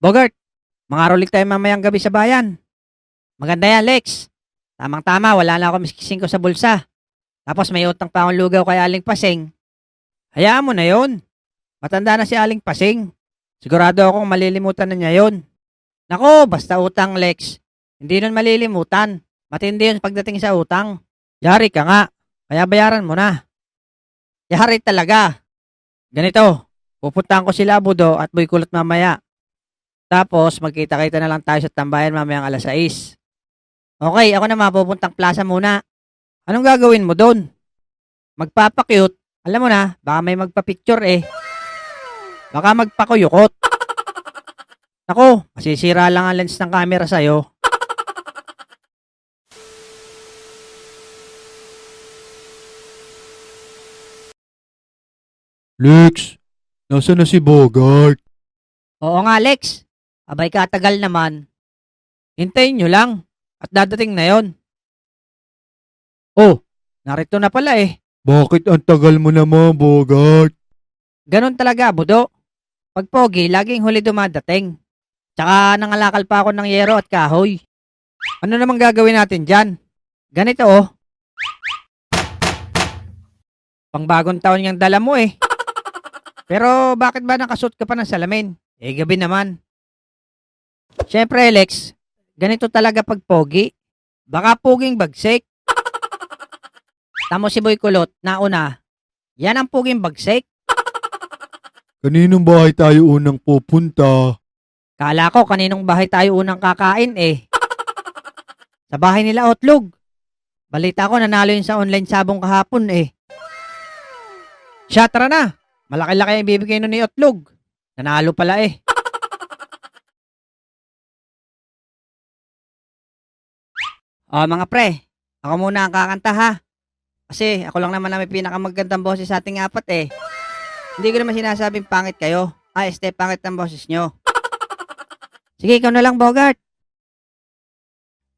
Bogart, mangarolik tayo mamayang gabi sa bayan. Maganda yan, Lex. Tamang-tama, wala na ako miskising ko sa bulsa. Tapos may utang pa akong lugaw kay Aling Pasing. Hayaan mo na yon. Matanda na si Aling Pasing. Sigurado akong malilimutan na niya yon. Nako, basta utang, Lex. Hindi nun malilimutan. Matindi yun pagdating sa utang. Yari ka nga. Kaya bayaran mo na. Yari talaga. Ganito, pupuntahan ko sila Budo at Boy Kulot mamaya. Tapos magkita-kita na lang tayo sa tambayan mamayang alas 6. Okay, ako na mapupuntang plaza muna. Anong gagawin mo doon? Magpapakyut. Alam mo na, baka may magpa-picture eh. Baka magpakuyukot. Ako, masisira lang ang lens ng camera sa'yo. Lex, nasa na si Bogart? Oo nga, Lex. Abay katagal naman. Hintayin nyo lang. At dadating na yon. Oh, narito na pala eh. Bakit ang tagal mo naman, Bogart? Ganon talaga, Budo. Pag pogi, laging huli dumadating. Tsaka nangalakal pa ako ng yero at kahoy. Ano namang gagawin natin dyan? Ganito oh. Pangbagong taon yung dala mo eh. Pero bakit ba nakasuot ka pa ng salamin? Eh gabi naman. Siyempre Lex, ganito talaga pag pogi. Baka puging bagsik. Tamo si Boy Kulot, nauna. Yan ang puging bagsik. Kaninong bahay tayo unang pupunta? Kala ko kaninong bahay tayo unang kakain eh. Sa bahay nila Otlog. Balita ko nanalo yun sa online sabong kahapon eh. Siya, tara na. Malaki-laki ang ibibigay nun ni Otlog. Nanalo pala eh. O mga pre, ako muna ang kakanta ha. Kasi ako lang naman na may pinakamagandang boses sa ating apat eh. Hindi ko naman sinasabing pangit kayo. Pangit ang boses nyo. Sige, ikaw na lang, Bogart.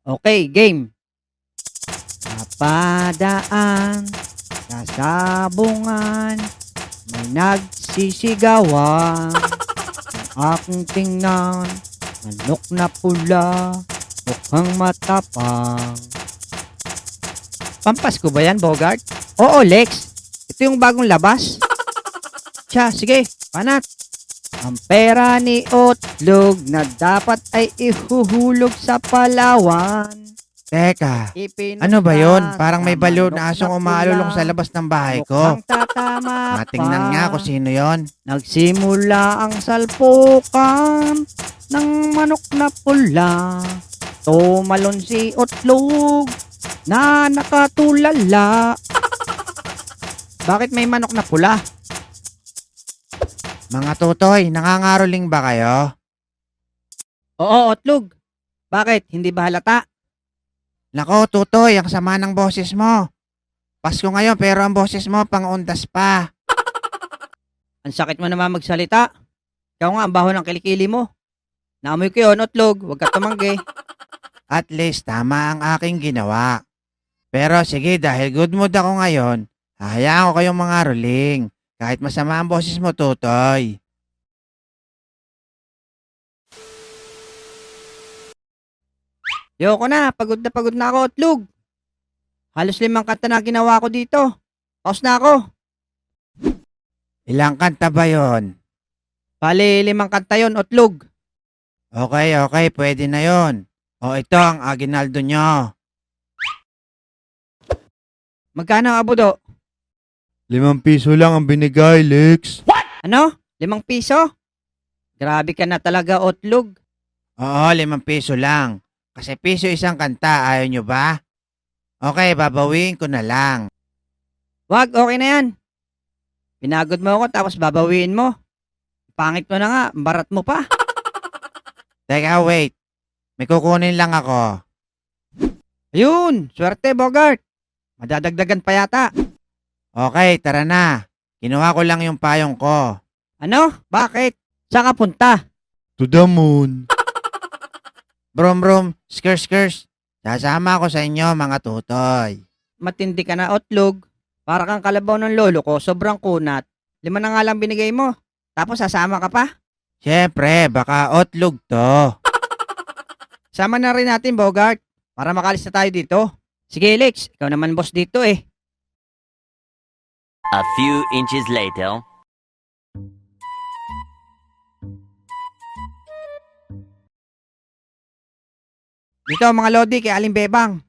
Okay, game. Napadaan sa sabungan, may nagsisigawan. Ang aking tingnan, manok na pula, mukhang matapang. Pampasko ba yan, Bogart? Oo, Lex. Ito yung bagong labas. Siya, sige, panat. Ang pera ni Otlog na dapat ay ihuhulog sa Palawan. Teka, ano ba yon? Parang may baliw na asong umaalulong sa labas ng bahay ko. Matingnan nga kung sino yon. Nagsimula ang salpukan ng manok na pula. Tumalon si Otlog na nakatulala. Bakit may manok na pula? Mga tutoy, nangangaroling ba kayo? Oo, Otlog. Bakit? Hindi ba halata? Nako, tutoy, ang sama ng boses mo. Pasko ngayon pero ang boses mo pang-undas pa. Ang sakit mo naman magsalita. Ikaw nga, ang baho ng kilikili mo. Naamoy ko yun, Otlog. Huwag ka tumanggi. At least tama ang aking ginawa. Pero sige, dahil good mood ako ngayon, hahayaan ko kayong mga roling. Kahit masama ang boses mo, tutoy. Yoko na pagod na ako, Otlog. Halos 5 kanta na ginawa ko dito. Pause na ako. Ilang kanta ba yon? Bali, 5 kanta yon, Otlog. Okay, pwede na yon. O ito ang aginaldo nyo. Magkano, Abudo? 5 piso lang ang binigay, Lex. Ano? 5 piso? Grabe ka na talaga, Otlog. Oo, 5 piso lang. Kasi piso isang kanta, ayaw nyo ba? Okay, babawiin ko na lang. Wag, okay na yan. Pinagod mo ako tapos babawiin mo. Pangit mo na nga, barat mo pa. Teka, wait. May kukunin lang ako. Ayun, swerte, Bogart. Madadagdagan pa yata. Okay, tara na. Kinuha ko lang yung payong ko. Ano? Bakit? Saan ka punta? To the moon. Brum, skers. Sasama ako sa inyo, mga tutoy. Matindi ka na, Otlog. Para kang kalabaw ng lolo ko, sobrang kunat. 5 na nga lang binigay mo. Tapos sasama ka pa? Siyempre, baka otlog to. Sama na rin natin, Bogart, para makalis na tayo dito. Sige, Lex, ikaw naman boss dito eh. A few inches later. Dito mga lodi kay Aling Bebang.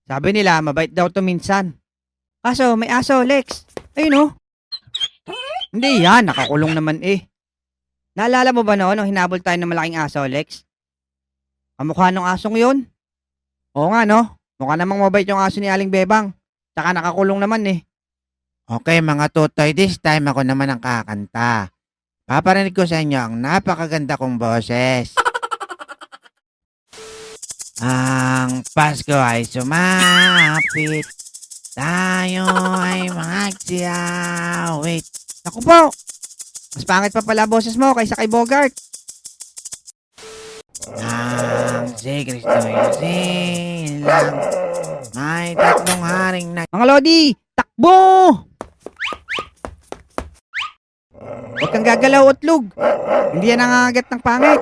Sabi nila, mabait daw to minsan. Kaso, may aso, Lex. Ayun oh. Hindi yan, nakakulong naman eh. Naalala mo ba noon nung hinabol tayo ng malaking aso, Lex? Kamukha ng asong yun? Oo nga no, mukha namang mabait yung aso ni Aling Bebang. Tsaka nakakulong naman eh. Okay mga tutoy, this time ako naman ang kakanta. Paparinig ko sa inyo ang napakaganda kong boses. Ang Pasko ay sumapit, tayo ay magsiyawit. Naku po, mas pangit pa pala boses mo kaysa kay Bogart. Ang si Kristo'y silang, may tatlong haring na... Mga lodi, takbo! Huwag kang gagalaw, utlog. Hindi yan nangangagat ng pangit.